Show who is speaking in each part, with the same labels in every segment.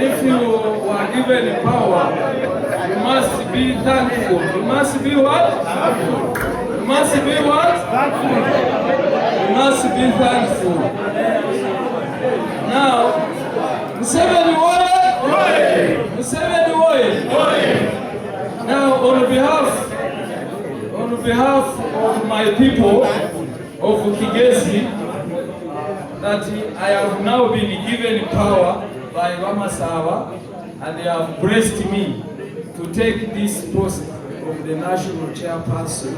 Speaker 1: If you are given power, you must be thankful. You must be what? You must be what? You must be thankful. Now, Museveni Oye! Museveni Oye! Now, on behalf of my people of Kigezi, that I have now been given power by Wamasaba, and they have blessed me to take this post of the national chairperson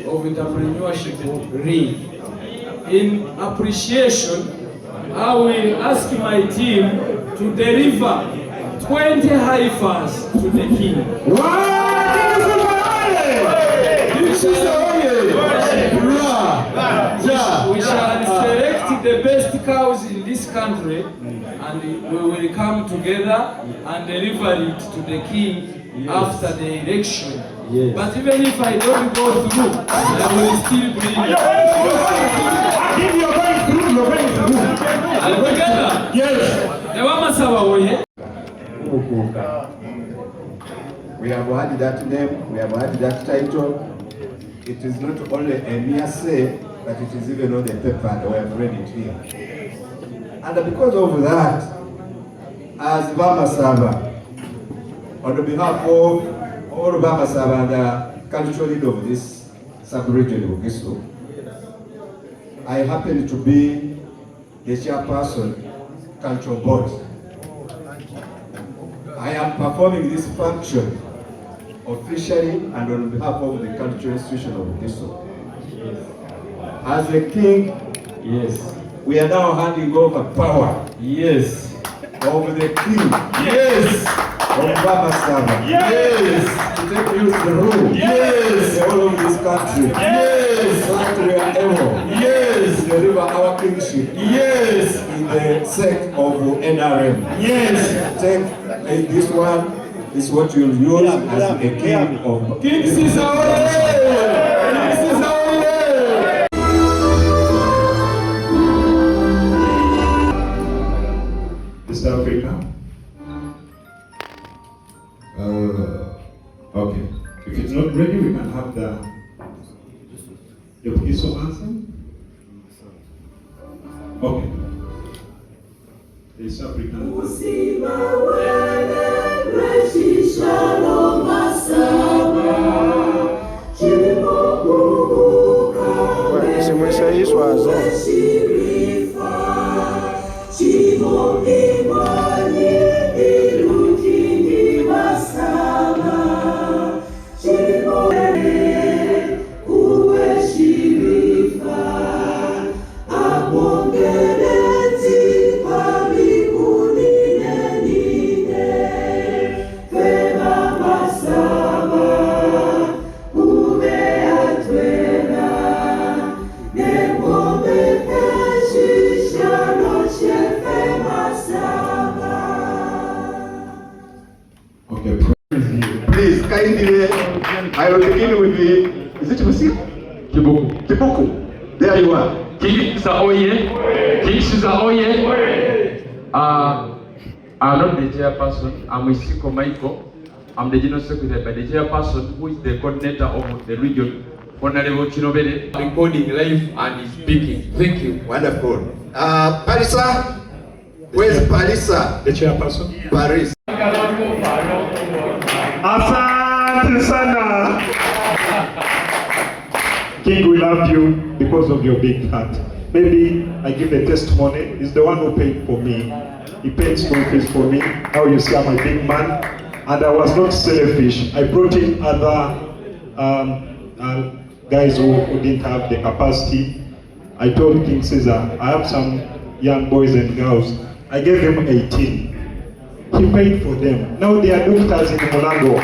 Speaker 1: of entrepreneurship ring. In appreciation, I will ask my team to deliver 20 heifers to the king. We shall select the best cows in this country, and we will come together and deliver it to the king after the election. Yes. But even if I don't go through, I will still bring it. If you're going through, you're going through. And together, yes. The Wamasawa way.
Speaker 2: We have had that name, we have had that title. It is not only a mere say, but it is even on the paper, and we have read it here. And because of that, as Wamasaba, on behalf of all Wamasaba and the cultural leader of this sub-region of Bugisu, I happen to be the chairperson, cultural board. I am performing this function officially and on behalf of the cultural institution of Bugisu. As the king, yes, we are now handing over power, yes, of the king, yes, of Wamasaba, yes, to take you through, yes, the whole of this country, yes, so that we are able, yes, to deliver our kingship, yes, in the sake of NRM, yes, take this one. This is what you'll use as a king of King Ceasor. South Africa. Okay. If it's not ready, we can have the Bugisu answer. Okay. The South African. Please, kindly, I will begin with the, is it Musi? Kibuku. There you are.
Speaker 3: King Ceasor Oye! King Ceasor Oye! I'm not the chairperson. I'm Isiko Michael. I'm the general secretary, but the chairperson, who is the coordinator of the region, Honorable Chinobere, recording live and is speaking. Thank you.
Speaker 4: Wonderful. Parisa, where's Parisa?
Speaker 5: The chairperson.
Speaker 4: Paris.
Speaker 5: Asante sana. King, we love you because of your big heart. Maybe I give a testimony. He's the one who paid for me. He paid school fees for me. Now you see I'm a big man. And I was not selfish. I brought in other guys who didn't have the capacity. I told King Caesar, I have some young boys and girls. I gave him 18. He paid for them. Now they are doctors in Molango.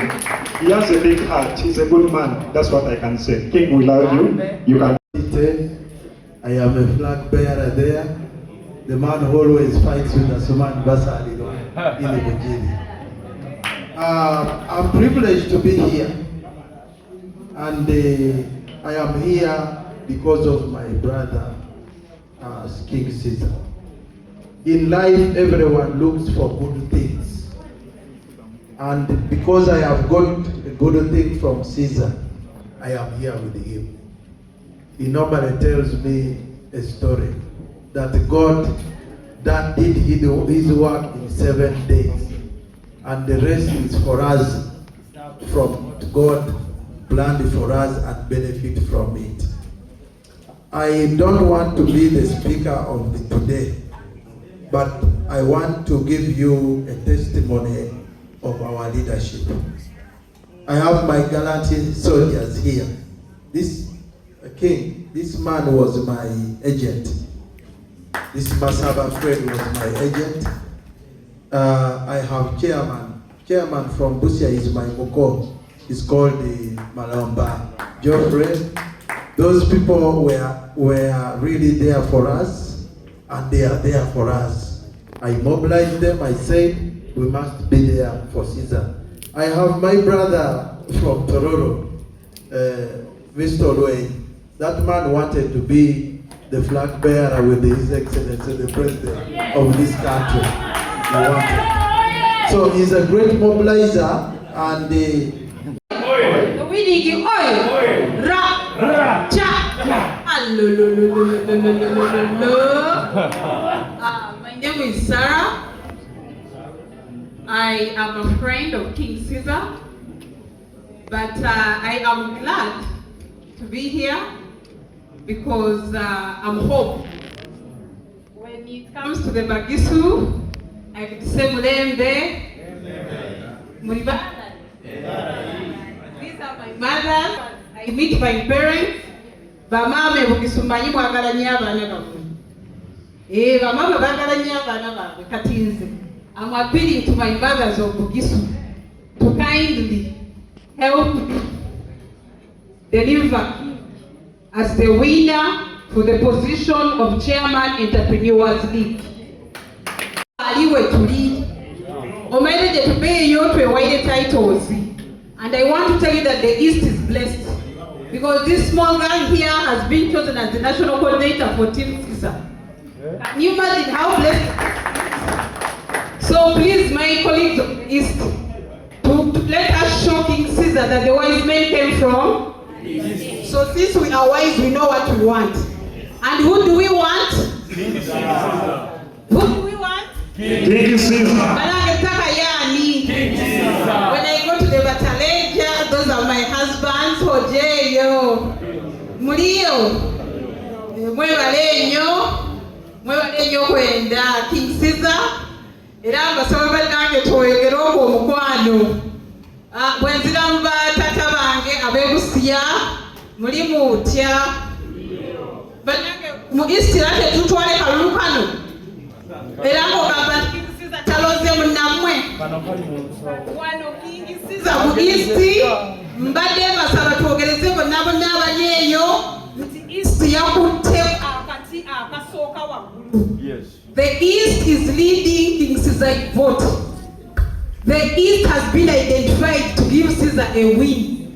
Speaker 5: He has a big heart. He's a good man. That's what I can say. King, we love you. You can.
Speaker 6: I am a flag bearer there. The man who always fights with the Suman Basali in the Bujini. I'm privileged to be here. And I am here because of my brother, King Caesar. In life, everyone looks for good things. And because I have got a good thing from Caesar, I am here with him. He normally tells me a story that God that did his work in 7 days, and the rest is for us, from God planned for us and benefit from it. I don't want to be the speaker of the today, but I want to give you a testimony of our leadership. I have my gallant soldiers here. This King, this man was my agent. This Masaba friend was my agent. I have chairman from Busia is my Moko. It's called the Malamba. Geoffrey. Those people were really there for us, and they are there for us. I mobilized them. I said we must be there for Caesar. I have my brother from Tororo, Mr. Olway. That man wanted to be the flag bearer with His Excellency, the President of this country. He wanted. So he's a great mobilizer, and
Speaker 7: my name is Sarah. I am a friend of King Caesar, but I am glad to be here because I'm hope. When it comes to the Bagisu, I could say Mulembe, Muribana. These are my mothers. I meet my parents. Bamame bukisumanyi mwagala nnyo abaana bammwe. Bamama baagala nnyo abaana baabwe kati nze. I'm appealing to my mothers of Bugisu to kindly help deliver as the winner for the position of Chairman Entrepreneurs League. Aliwe tuli. Omereje tubeeyo twewaire titles. And I want to tell you that the East is blessed. Because this small girl here has been chosen as the national coordinator for Team Caesar. Can you imagine how blessed? So please, my colleagues of the East, to let us show King Caesar that the wise men came from. So since we are wise, we know what we want. And who do we want? King Caesar. Who do we want?
Speaker 5: King Caesar.
Speaker 7: King Caesar. When I go to the Bataleja, those are my husbands. Hojeyo, Murio, Mwevalenyo kwenda King Caesar. Era mbasaba banange twegere ogwo omukwano. Bwenzira mu batata bange abebusiya muli mutya. Banange mu East ate tutwale kalulu kano. Era ng'ogamba King Caesar taloze munnammwe. Wano King Caesar mu East mbadde mbasaba twogereze bonna abali eyo nti East yakutte akati akasooka waggulu. The East is leading King Caesar vote. The East has been identified to give Caesar a win.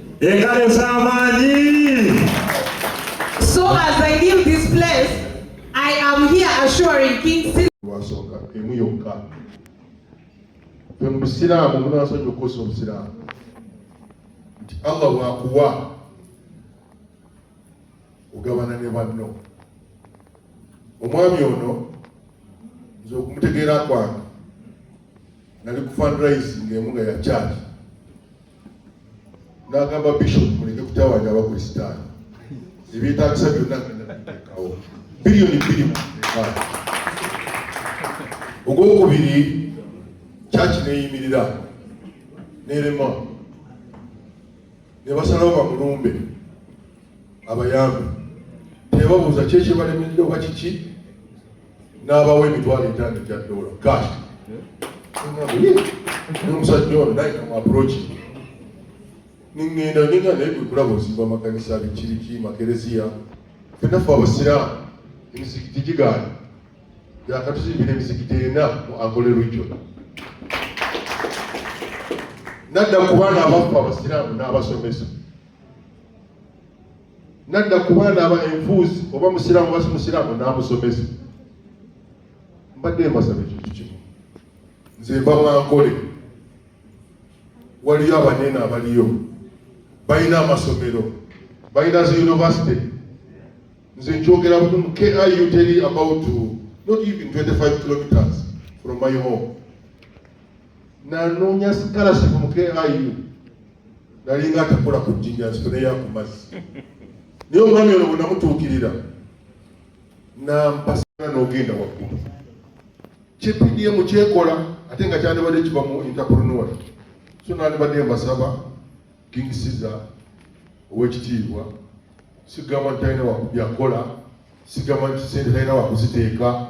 Speaker 7: So as I leave this place, I am here assuring King Caesar.
Speaker 8: emu yokka. Ffe mu busiraamu munaasonyiwa okukosa obusiraamu nti Allah bw'akuwa ogabana ne banno. Omwami ono nze okumutegeera kwange nali ku fundraising emu nga ya charge n'agamba bishop muleke kutawanya abakristaayo ebyetaagisa byonna ngenda biteekawo biliyoni 2. Ogwokubiri church neeyimirira n'erema ne basalawo bamulumbe abayambi tebabuuza kyekye balemeddde oba kiki n'abawa $5,000 cash. N'omusajja ono naye kamu approach ningenda naye gwe kulaba ozimba amakanisa bikiriki makereziya ffenna ffe abasiraamu emizikiti gigaana yakatuzimbira emizikiti 4 mu Angole region. Nadda ku baana abaffe abasiraamu n'abasomesa, nadda ku baana aba enfuuzi oba musiraamu oba si musiraamu n'amusomesa. Mbadde mbasaba ekintu kimu, nze mba Mwankole, waliyo abanene abaliyo balina amasomero, balina zi university. Nze nkyogera butumu KIU teri about not even 25 kilometers from my home. Nanoonya scholarship mu KIU nalinga atakola ku jjinja nsifuneyo ku mazzi. Naye omwami ono bwe namutuukirira nampasana n'ogenda waggulu. KPDM kyekola ate nga kyandibadde kiva mu entrepreneur. So nandibadde mbasaba King Caesar ow'ekitiibwa, sigamba nti talina wakubyakola, sigamba nti sente talina wakuziteeka,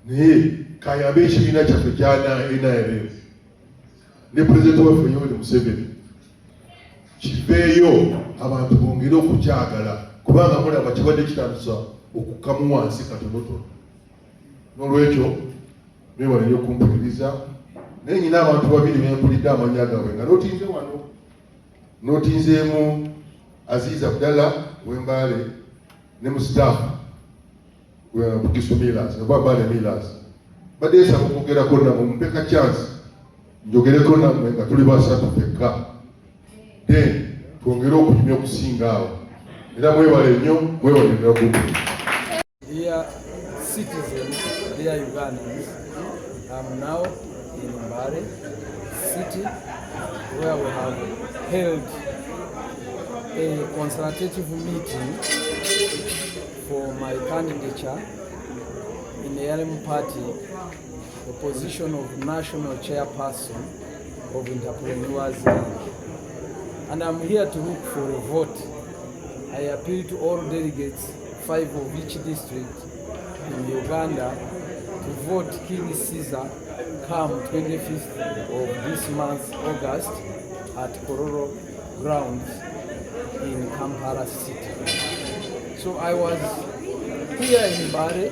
Speaker 8: naye kayambe ekibiina kyaffe kya NRM ne pulezidenti waffe Yoweri Museveni kiveeyo abantu bongere okukyagala kubanga mulaba kibadde kitandisa okukamu wansi katonotono. N'olwekyo mwebale nnyo okumpuliriza. Naye nyina abantu babiri bempulidde amannya gaabwe nga nootinze wano, nootinzeemu Aziz Abdallah w'Embaale ne Mustafa Bukisu Millers oba Mbale Millers. Badde nsaba okwogerako nabo mumpeka chance njogereko nammwe nga tuli basatu fekka, then twongere okunyumya okusinga awo. Era mwebale nnyo, mwewalirira okumpuliriza.
Speaker 9: Dear citizens, dear Ugandans, I'm now in Mbale city where we have held a consultative meeting for my candidature in the NRM party, the position of national chairperson of Entrepreneurs. And I'm here to look for a vote. I appeal to all delegates, 5 of each district in Uganda, to vote King Caesar come 25th of this month, August, at Kororo grounds in Kampala city. So I was here in Mbale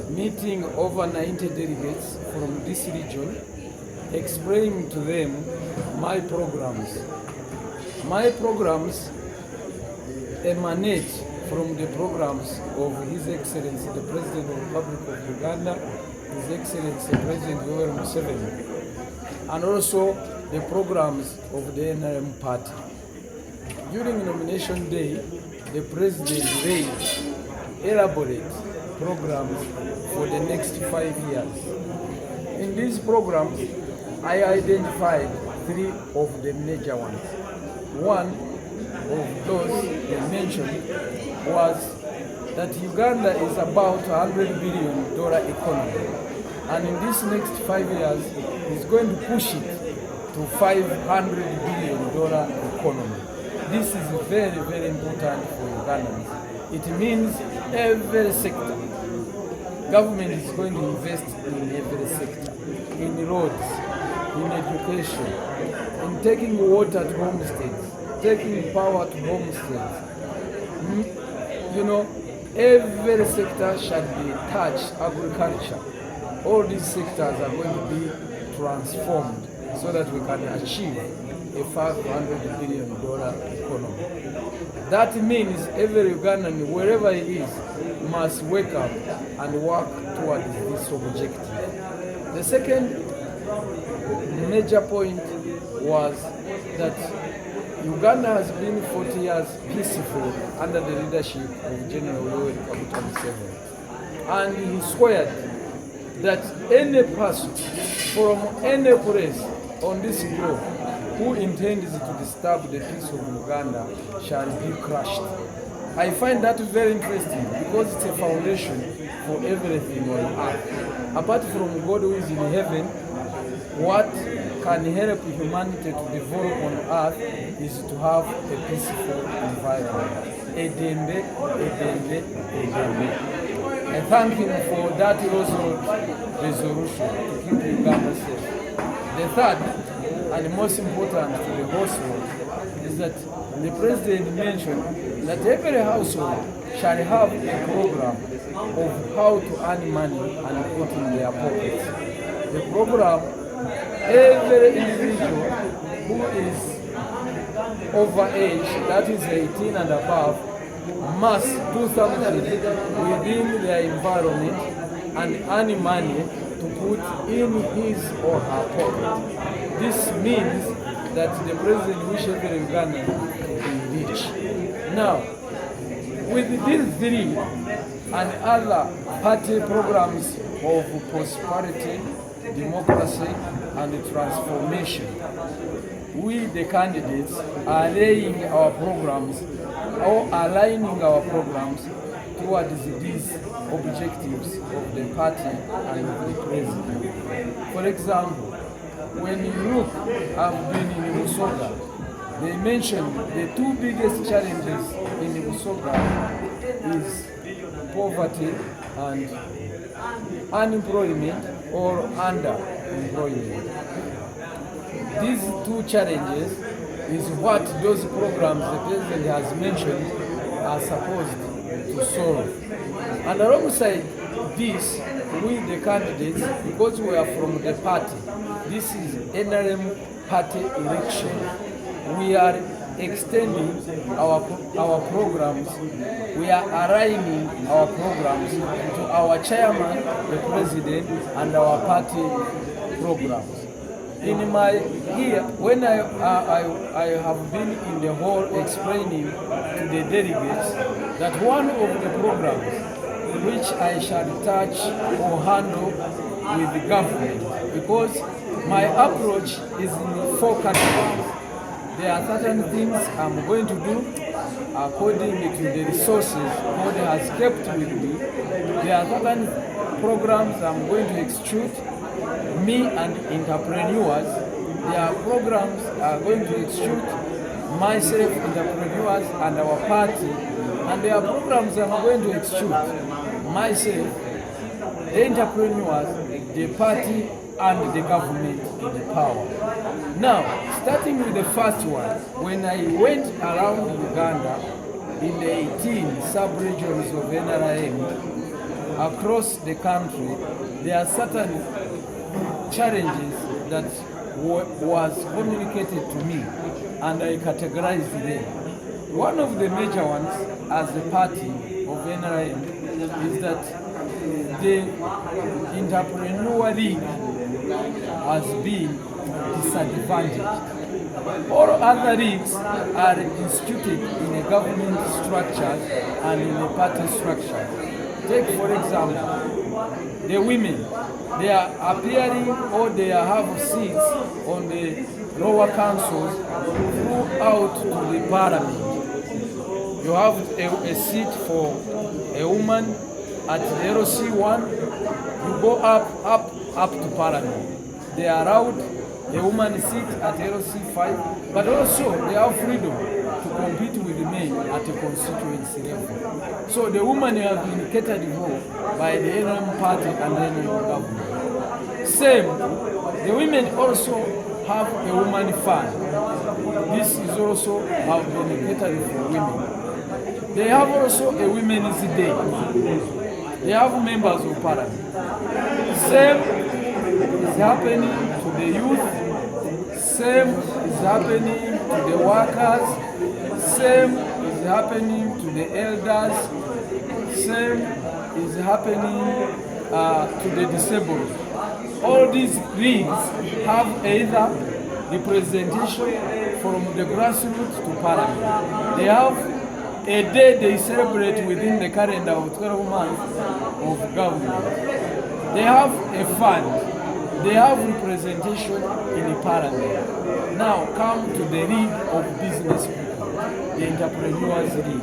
Speaker 9: meeting over 90 delegates from this region, explaining to them my programs. My programs emanate from the programs of His Excellency, the President of the Republic of Uganda, His Excellency President Yoweri Museveni, and also the programs of the NRM party. During nomination day, the President laid elaborate programs for the next 5 years. In these programs, I identified 3 of the major ones. One of those they mentioned was that Uganda is about $100 billion economy, and in this next 5 years, he's going to push it to $500 billion economy. This is very, very important for Ugandans. It means every sector. Government is going to invest in every sector, in roads, in education, in taking water to homesteads, taking power to homesteads. You know, every sector shall be touched, agriculture. All these sectors are going to be transformed so that we can achieve a $500 billion economy. That means every Ugandan, wherever he is, must wake up and work towards this objective. The second major point was that Uganda has been 40 years peaceful under the leadership of General Yoweri Kaguta Museveni. And he sweared that any person from any place on this globe who intends to disturb the peace of Uganda shall be crushed. I find that very interesting because it's a foundation for everything on earth. Apart from God who is in heaven, what can help humanity to develop on earth is to have a peaceful environment. Edembe, edembe, edembe. I thank him for that resolution to keep Uganda safe. The third, and most important to the household, is that the president mentioned that every household shall have a program of how to earn money and put in their pockets. The program, every individual who is over age, that is 18 and above, must do something within their environment and earn money to put in his or her pocket. This means that the president wishes every Ugandan to be rich. Now, with these three and other party programs of prosperity, democracy, and transformation, we, the candidates, are laying our programs or aligning our programs towards these objectives of the party and of the president. For example, when you look, I've been in Busoga, they mentioned the two biggest challenges in Busoga is poverty and unemployment or underemployment. These two challenges is what those programs the president has mentioned are supposed to solve. And alongside this, we the candidates, because we are from the party, this is NRM party election, we are extending our programs, we are aligning our programs to our chairman, the president, and our party programs. In my here, when I have been in the hall explaining to the delegates that one of the programs which I shall touch or handle with the government, because my approach is in 4 categories. There are certain things I'm going to do according to the resources God has kept with me. There are certain programs I'm going to execute, me and entrepreneurs. There are programs I'm going to execute, myself, entrepreneurs, and our party. And there are programs I'm going to execute, myself, the entrepreneurs, the party, and the government in the power. Now, starting with the first one, when I went around Uganda in the 18 sub-regions of NRM across the country, there are certain challenges that was communicated to me, and I categorized them. One of the major ones as the party of NRM is that the entrepreneur league has been disadvantaged. All other leagues are instituted in a government structure and in a party structure. Take for example, the women, they are appearing or they have seats on the lower councils throughout to the parliament. You have a seat for a woman at the LC1, you go up to parliament. They are allowed a woman seat at LC5, but also they have freedom to compete with the men at a constituency level. So the women have been catered for by the NRM party and the NRM government. Same, the women also have a woman fund. This is also have been catered for women. They have also a women's day. They have members of parliament. Same is happening to the youth. Same is happening to the workers. Same is happening to the elders. Same is happening to the disabled. All these leagues have either representation from the grassroots to parliament. They have a day they celebrate within the calendar of 12 months of government. They have a fund. They have representation in the parliament. Now come to the League of Business People, the Entrepreneurs League.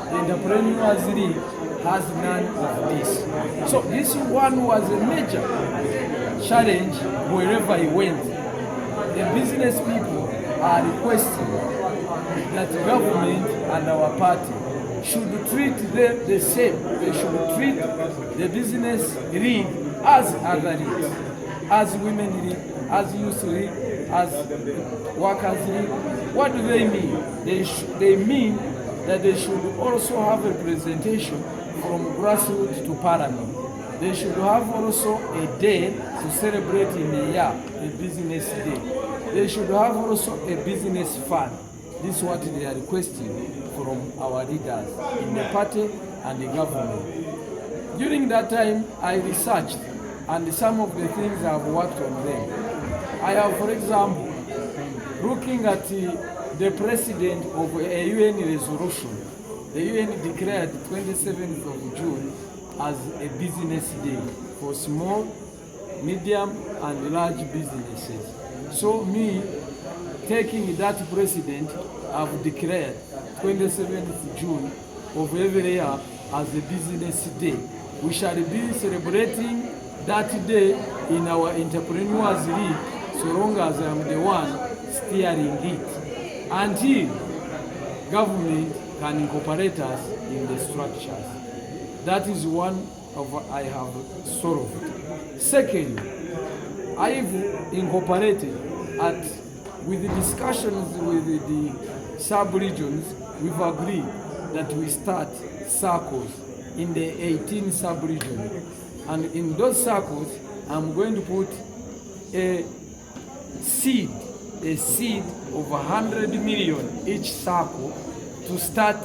Speaker 9: The Entrepreneurs League has none of this. So this one was a major challenge wherever he went. The business people are requesting that the government and our party should treat them the same. They should treat the business league as other leagues, as women league, as youth league, as workers league. What do they mean? They mean that they should also have representation from grassroots to parliament. They should have also a day to celebrate in a year, a business day. They should have also a business fund. This is what they are requesting from our leaders in the party and the government. During that time, I researched, and some of the things I have worked on them. I have, for example, looking at the president of a UN resolution. The UN declared 27th of June as a business day for small, medium, and large businesses. So me, taking that precedent, I've declared 27th June of every year as a business day. We shall be celebrating that day in our Entrepreneurs League, so long as I'm the one steering it, until government can incorporate us in the structures. That is one of what I have solved. Second, I've incorporated with the discussions with the sub-regions, we've agreed that we start circles in the 18 sub-regions. And in those circles, I'm going to put a seed of 100 million each circle to start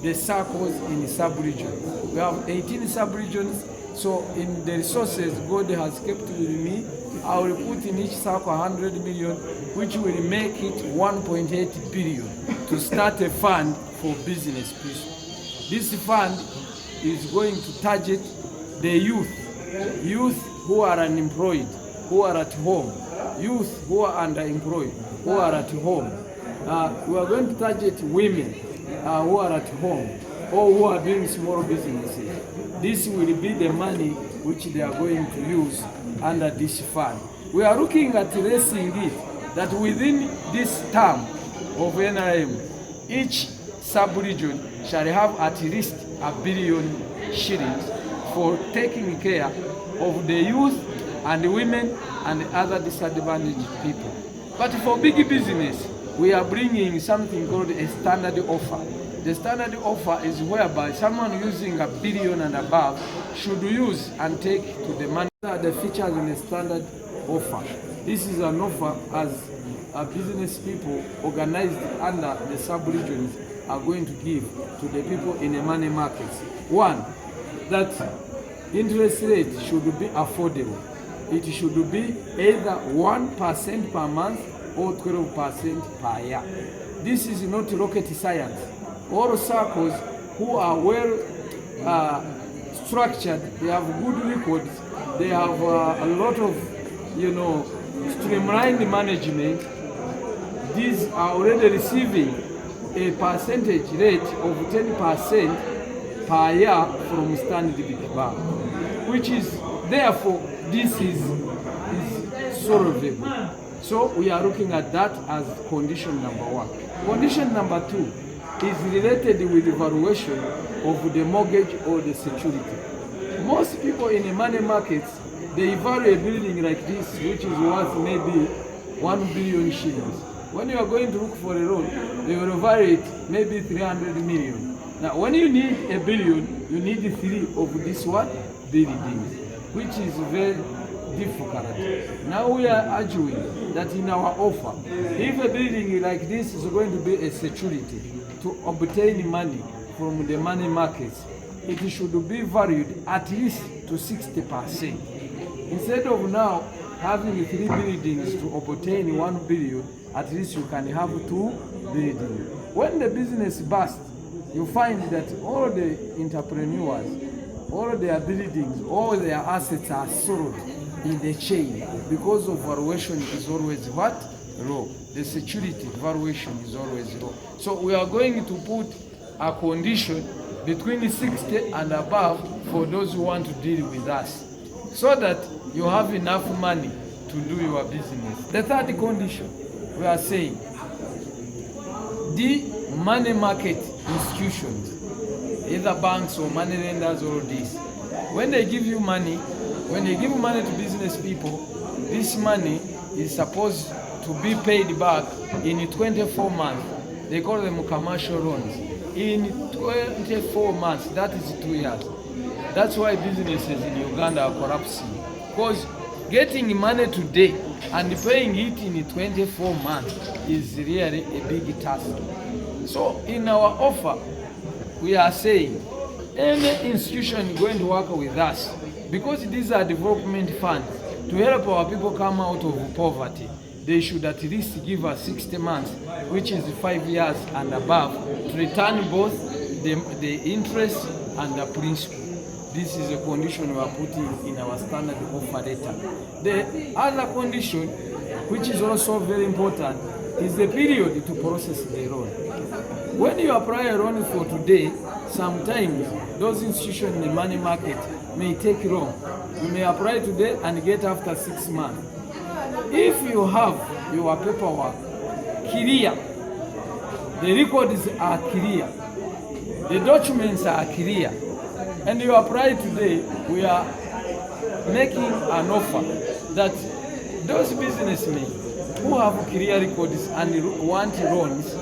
Speaker 9: the circles in the sub-region. We have 18 sub-regions, so in the resources God has kept with me, I will put in each circle 100 million, which will make it 1.8 billion to start a fund for business people. This fund is going to target the youth who are unemployed, who are at home, youth who are underemployed, who are at home. We are going to target women who are at home or who are doing small businesses. This will be the money which they are going to use under this fund. We are looking at raising it that within this term of NRM, each sub-region shall have at least $1 billion shillings for taking care of the youth and the women and other disadvantaged people. But for big business, we are bringing something called a standard offer. The standard offer is whereby someone using $1 billion and above should use and take to the money. The features in the standard offer. This is an offer as business people organized under the sub-regions are going to give to the people in the money markets. One, that interest rate should be affordable. It should be either 1% per month or 12% per year. This is not rocket science. All circles who are well structured, they have good records, they have a lot of, streamlined management. These are already receiving a percentage rate of 10% per year from Standard Bank, which is, therefore, this is solvable. So we are looking at that as condition number one. Condition number two is related with the valuation of the mortgage or the security. Most people in the money markets, they value a building like this, which is worth maybe 1 billion shillings. When you are going to look for a loan, they will value it maybe 300 million. Now, when you need $1 billion, you need 3 of this one buildings, which is very difficult. Now we are arguing that in our offer, if a building like this is going to be a security to obtain money from the money markets, it should be valued at least to 60%. Instead of now having 3 buildings to obtain 1 billion, at least you can have 2 buildings. When the business busts, you find that all the entrepreneurs, all their buildings, all their assets are sold in the chain because of valuation is always what? Low. The security valuation is always low. So we are going to put a condition between 60 and above for those who want to deal with us, so that you have enough money to do your business. The third condition, we are saying, the money market institutions, either banks or money lenders or this, when they give you money, when they give money to business people, this money is supposed to be paid back in 24 months. They call them commercial loans. In 24 months, that is 2 years. That's why businesses in Uganda are collapsing. Because getting money today and paying it in 24 months is really a big task. So in our offer, we are saying any institution going to work with us, because these are development funds to help our people come out of poverty, they should at least give us 60 months, which is 5 years and above, to return both the interest and the principal. This is a condition we are putting in our standard offer letter. The other condition, which is also very important, is the period to process the loan. When you apply a loan for today, sometimes those institutions in the money market may take long. You may apply today and get after 6 months. If you have your paperwork clear, the records are clear, the documents are clear, and you apply today, we are making an offer that those businessmen who have clear records and want loans,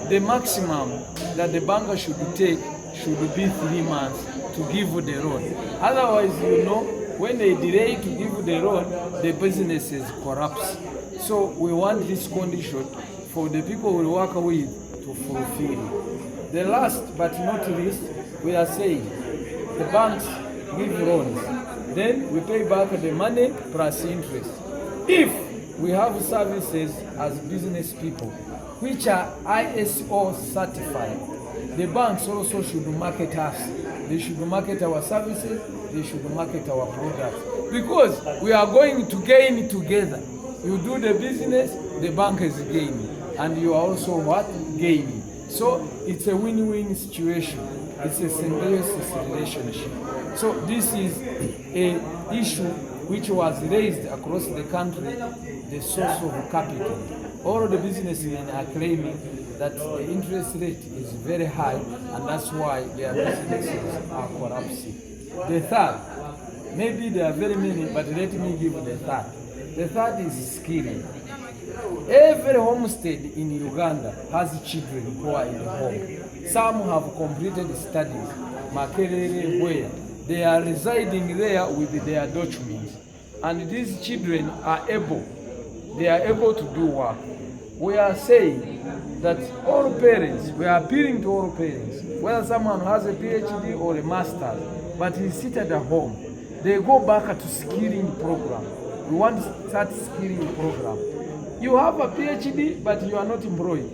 Speaker 9: the maximum that the banker should take should be 3 months to give the loan. Otherwise, you know, when they delay to give the loan, the businesses collapse. So we want this condition for the people we work with to fulfill. The last but not least, we are saying the banks give loans, then we pay back the money plus interest. If we have services as business people which are ISO certified, the banks also should market us. They should market our services, they should market our products, because we are going to gain together. You do the business, the bank is gaining, and you are also what? Gaining. So it's a win-win situation. It's a symbiosis relationship. So this is an issue which was raised across the country, the source of capital. All the businessmen are claiming that the interest rate is very high, and that's why their businesses are collapsing. The third, maybe there are very many, but let me give the third. The third is skilling. Every homestead in Uganda has children who are in the home. Some have completed studies, Makerere, where they are residing there with their documents, and these children are able to do work. We are saying that all parents, we are appealing to all parents, whether someone has a PhD or a master's, but is seated at home, they go back to skilling program. We want to start skilling program. You have a PhD, but you are not employed.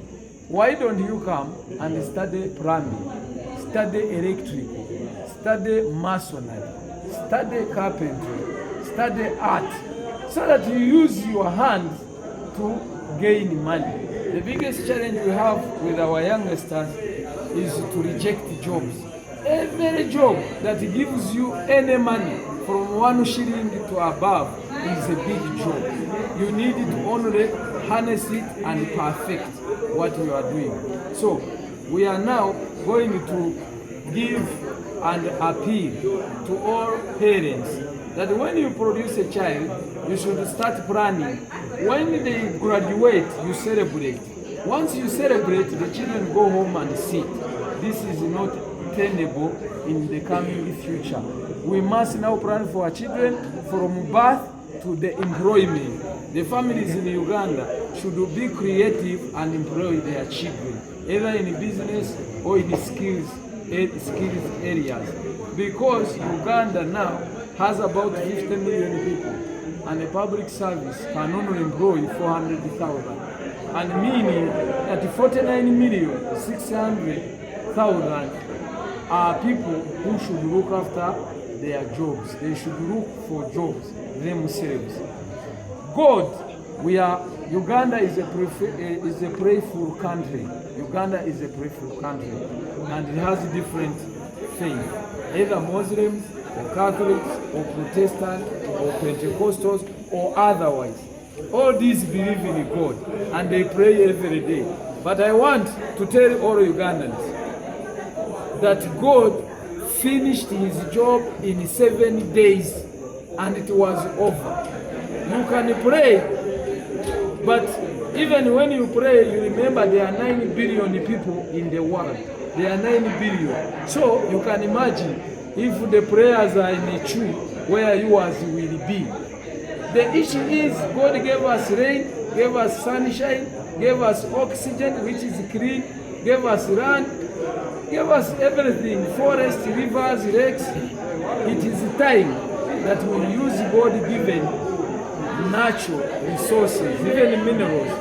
Speaker 9: Why don't you come and study plumbing, study electrical, study masonry, study carpentry, study art, so that you use your hands to gain money. The biggest challenge we have with our youngsters is to reject jobs. Every job that gives you any money from 1 shilling to above is a big job. You need to only harness it and perfect what you are doing. So we are now going to give and appeal to all parents that when you produce a child, you should start planning. When they graduate, you celebrate. Once you celebrate, the children go home and sit. This is not tenable in the coming future. We must now plan for our children from birth to the employment. The families in Uganda should be creative and employ their children, either in business or in skills areas. because Uganda now has about 50 million people, and a public service can only employ 400,000, and meaning that 49,600,000 are people who should look after their jobs. They should look for jobs themselves. God, Uganda is a prayerful country. Uganda is a prayerful country, and it has different faith, either Muslims or Catholics or Protestants or Pentecostals or otherwise. All these believe in God and they pray every day. But I want to tell all Ugandans that God finished his job in 7 days and it was over. You can pray, but even when you pray, you remember there are 9 billion people in the world. There are 9 billion. So you can imagine if the prayers are in a tree where yours will be. The issue is God gave us rain, gave us sunshine, gave us oxygen which is clean, gave us land, gave us everything, forest, rivers, lakes. It is time that we use God-given natural resources, even minerals,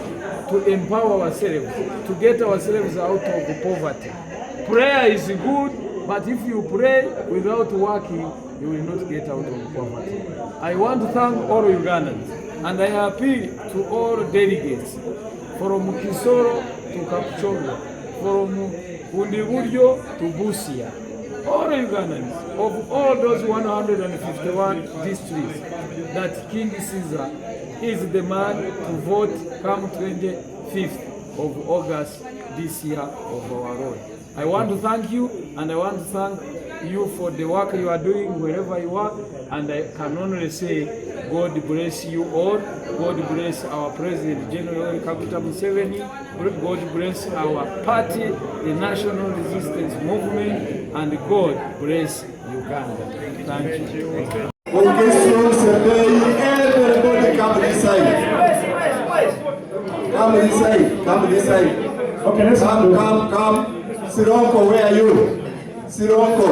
Speaker 9: to empower ourselves, to get ourselves out of poverty. Prayer is good, but if you pray without working, you will not get out of poverty. I want to thank all Ugandans, and I appeal to all delegates from Kisoro to Kapchorwa, from Undiburyo to Busia, all Ugandans of all those 151 districts, that King Caesar is the man to vote come 25th of August this year of our Lord. I want to thank you, and I want to thank you for the work you are doing wherever you are, and I can only say God bless you all. God bless our President General Kaguta Museveni. God bless our party, the National Resistance Movement, and God bless Uganda. Thank you.
Speaker 2: Everybody come this side. Come this side. Come this side.
Speaker 5: Okay, let's
Speaker 2: come. Sironko, where are you? Sironko.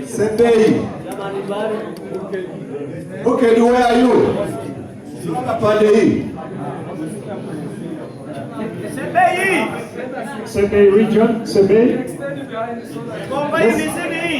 Speaker 2: Sebei. Okay, where are you? Pande hii.
Speaker 5: Sebei region, Sebei.
Speaker 10: Sebei.